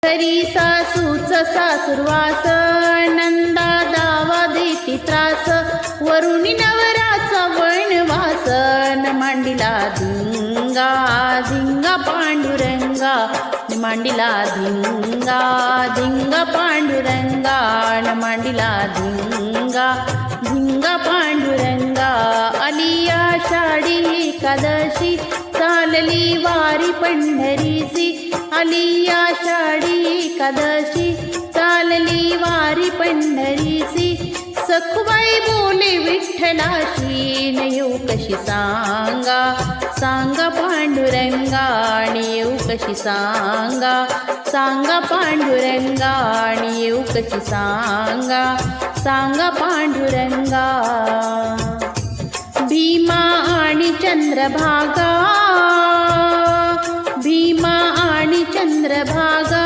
घरी सासूच सासुरवास, नंदा दावा देती त्रास, वरुणी नवराचा वनवास, न मांडीला धिंगा धिंगा पांडुरंगा, न मांडीला धिंगा धिंगा पांडुरंगा, न मांडीला धिंगा धिंगा पांडुरंगा. आली आषाढी एकादशी, चालली वारी पंढरीची, आली आषाढी एकादशी, चालली वारी पंढरीची, सखुबाई बोले विठ्ठलाशी, न येऊ कशी सांगा सांगा पांडुरंगा, न येऊ कशी सांगा सांगा पांडुरंगा, न येऊ कशी सांगा सांगा पांडुरंगा. भीमा आणि चंद्रभागा, भीमा आणि चंद्रभागा,